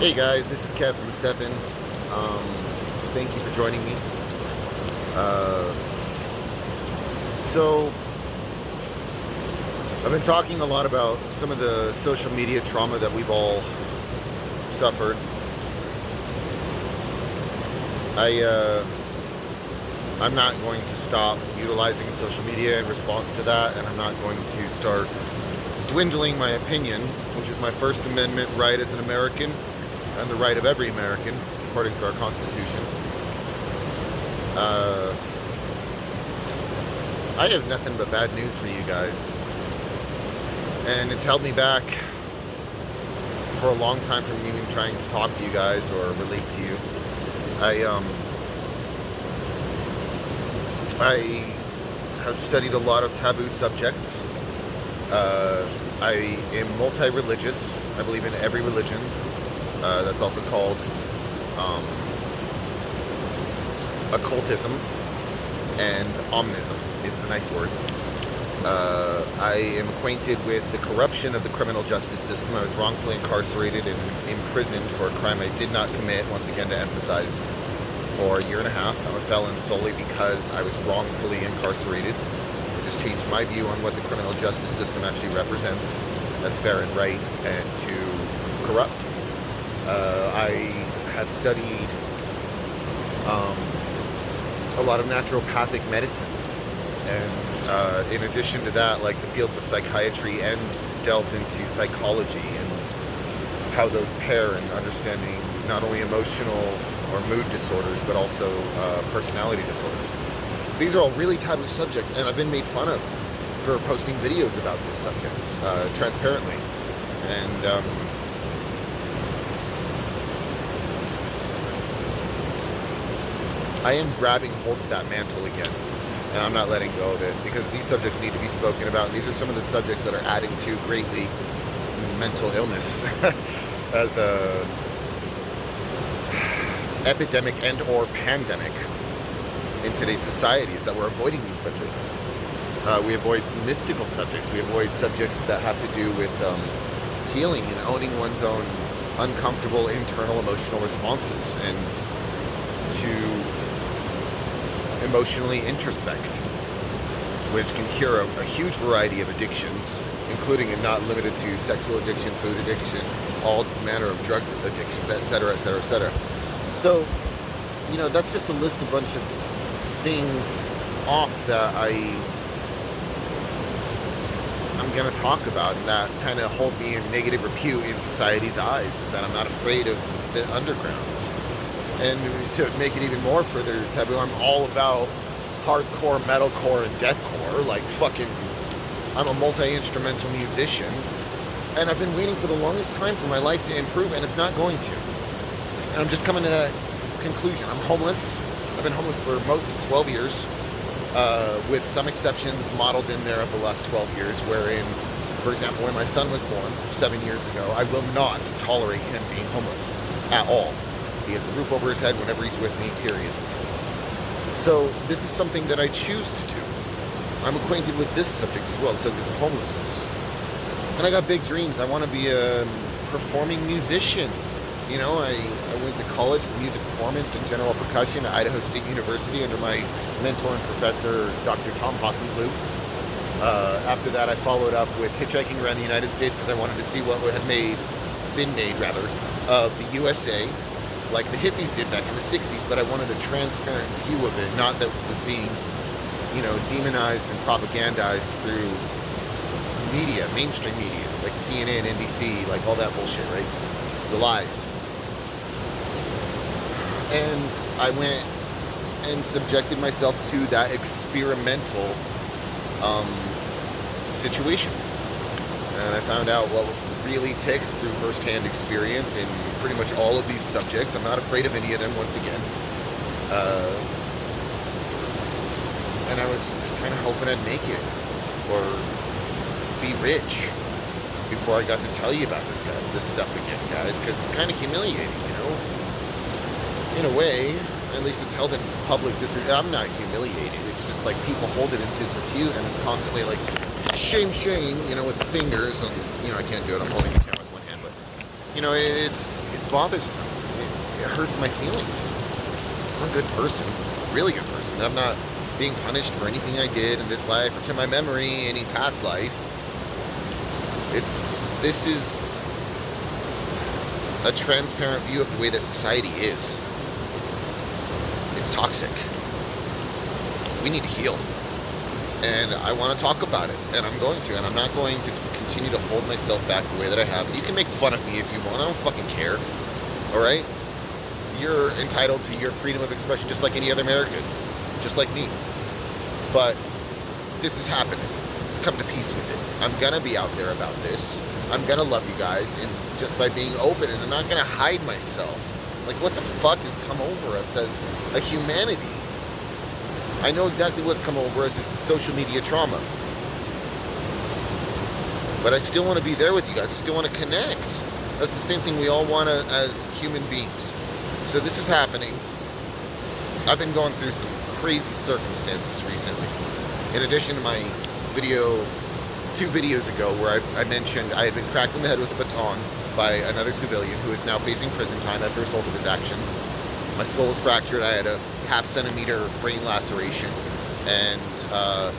Hey guys, this is Kev from Nothin. Thank you for joining me. Uh, so, I've been talking a lot about some of the social media trauma that we've all suffered. I'm not going to stop utilizing social media in response to that, and I'm not going to start dwindling my opinion, which is my First Amendment right as an American and the right of every American, according to our Constitution. I have nothing but bad news for you guys, and it's held me back for a long time from even trying to talk to you guys or relate to you. I have studied a lot of taboo subjects. I am multi-religious. I believe in every religion. That's also called occultism, and omnism is the nice word. I am acquainted with the corruption of the criminal justice system. I was wrongfully incarcerated and imprisoned for a crime I did not commit, once again to emphasize, for a year and a half. I'm a felon solely because I was wrongfully incarcerated. It just changed my view on what the criminal justice system actually represents as fair and right and to corrupt. I have studied a lot of naturopathic medicines, and in addition to that, like the fields of psychiatry, and delved into psychology and how those pair in understanding not only emotional or mood disorders, but also personality disorders. So these are all really taboo subjects, and I've been made fun of for posting videos about these subjects transparently. And I am grabbing hold of that mantle again, and I'm not letting go of it, because these subjects need to be spoken about. And these are some of the subjects that are adding to greatly mental illness as a epidemic and or pandemic in today's society, is that we're avoiding these subjects. We avoid mystical subjects. We avoid subjects that have to do with healing and owning one's own uncomfortable internal emotional responses, and to emotionally introspect, which can cure a huge variety of addictions, including and not limited to sexual addiction, food addiction, all manner of drug addictions, etc., etc., etc. So, you know, that's just a list, a bunch of things off that I'm going to talk about, and that kind of hold me in negative repute in society's eyes, is that I'm not afraid of the underground. And to make it even more further taboo, I'm all about hardcore, metalcore, and deathcore. Like, fucking, I'm a multi-instrumental musician, and I've been waiting for the longest time for my life to improve, and it's not going to. And I'm just coming to that conclusion. I'm homeless. I've been homeless for most of 12 years, with some exceptions modeled in there of the last 12 years, wherein, for example, when my son was born 7 years ago, I will not tolerate him being homeless at all. He has a roof over his head whenever he's with me, period. So this is something that I choose to do. I'm acquainted with this subject as well, the subject of homelessness. And I got big dreams. I want to be a performing musician. You know, I went to college for music performance and general percussion at Idaho State University under my mentor and professor, Dr. Tom Hassenblue. After that, I followed up with hitchhiking around the United States, because I wanted to see what had been made of the USA, like the hippies did back in the 60s, but I wanted a transparent view of it, not that it was being, you know, demonized and propagandized through media, mainstream media, like CNN, NBC, like all that bullshit, right? The lies. And I went and subjected myself to that experimental situation. And I found out what really ticks through first-hand experience in pretty much all of these subjects. I'm not afraid of any of them, once again. And I was just kind of hoping I'd make it, or be rich, before I got to tell you about this stuff again, guys, because it's kind of humiliating, you know? In a way, at least it's held in public disrepute. I'm not humiliated. It's just like people hold it in disrepute, and it's constantly like, shame, shame, you know, with the fingers, and, you know, I can't do it. I'm holding the camera with one hand, but, you know, it's bothersome. It hurts my feelings. I'm a good person, really good person. I'm not being punished for anything I did in this life or to my memory, any past life. This is a transparent view of the way that society is. It's toxic. We need to heal. And I want to talk about it, and I'm going to, and I'm not going to continue to hold myself back the way that I have. And you can make fun of me if you want, I don't fucking care, all right? You're entitled to your freedom of expression just like any other American, just like me. But this is happening, so come to peace with it. I'm gonna be out there about this. I'm gonna love you guys, and just by being open, and I'm not gonna hide myself. Like, what the fuck has come over us as a humanity? I know exactly what's come over us. It's the social media trauma. But I still want to be there with you guys. I still want to connect. That's the same thing we all want to as human beings. So this is happening. I've been going through some crazy circumstances recently. In addition to my video, 2 videos ago, where I mentioned I had been cracked in the head with a baton by another civilian who is now facing prison time as a result of his actions. My skull was fractured. I had a half-centimeter brain laceration and a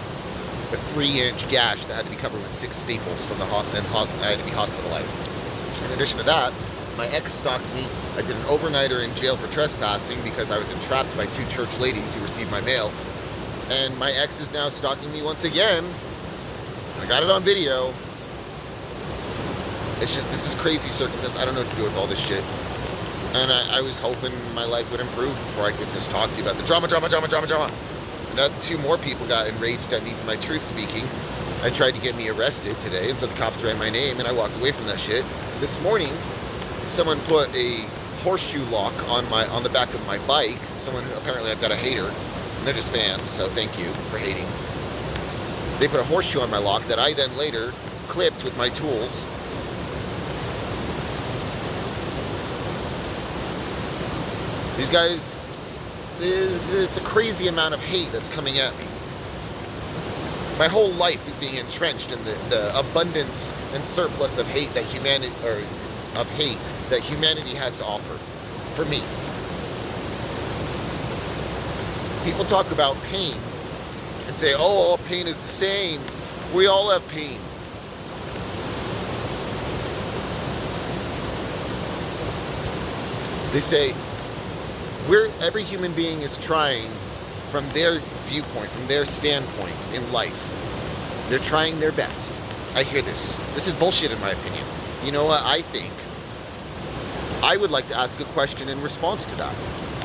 3-inch gash that had to be covered with 6 staples from the and I had to be hospitalized. In addition to that, my ex stalked me. I did an overnighter in jail for trespassing because I was entrapped by 2 church ladies who received my mail. And my ex is now stalking me once again. I got it on video. It's just, this is crazy circumstance. I don't know what to do with all this shit. And I was hoping my life would improve before I could just talk to you about the drama. And now 2 more people got enraged at me for my truth speaking. I tried to get me arrested today, and so the cops ran my name, and I walked away from that shit. This morning, someone put a horseshoe lock on the back of my bike. Someone, apparently I've got a hater, and they're just fans, so thank you for hating. They put a horseshoe on my lock that I then later clipped with my tools. These guys, it's a crazy amount of hate that's coming at me. My whole life is being entrenched in the abundance and surplus of hate that humanity has to offer for me. People talk about pain and say, oh, all pain is the same. We all have pain. They say, every human being is trying from their viewpoint, from their standpoint in life. They're trying their best. I hear this. This is bullshit in my opinion. You know what I think? I would like to ask a question in response to that.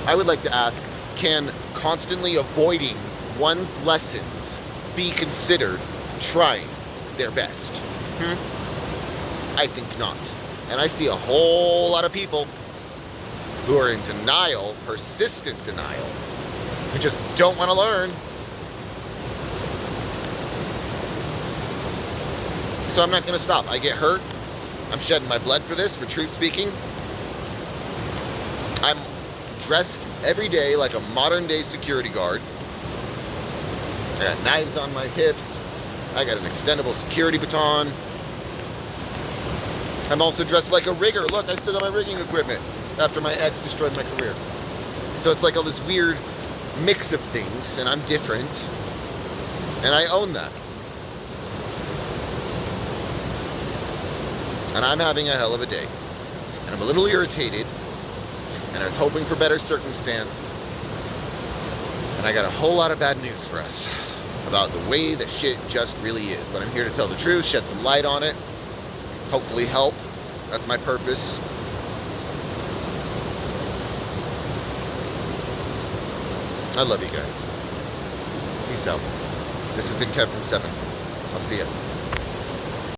I would like to ask, can constantly avoiding one's lessons be considered trying their best? I think not. And I see a whole lot of people who are in denial, persistent denial, who just don't want to learn. So I'm not going to stop. I get hurt. I'm shedding my blood for this, for truth speaking. I'm dressed every day like a modern day security guard. I got knives on my hips. I got an extendable security baton. I'm also dressed like a rigger. Look, I still got my rigging equipment after my ex destroyed my career. So it's like all this weird mix of things, and I'm different, and I own that. And I'm having a hell of a day, and I'm a little irritated, and I was hoping for better circumstance, and I got a whole lot of bad news for us about the way that shit just really is. But I'm here to tell the truth, shed some light on it, hopefully help. That's my purpose. I love you guys. Peace out. This has been Kev from 7. I'll see ya.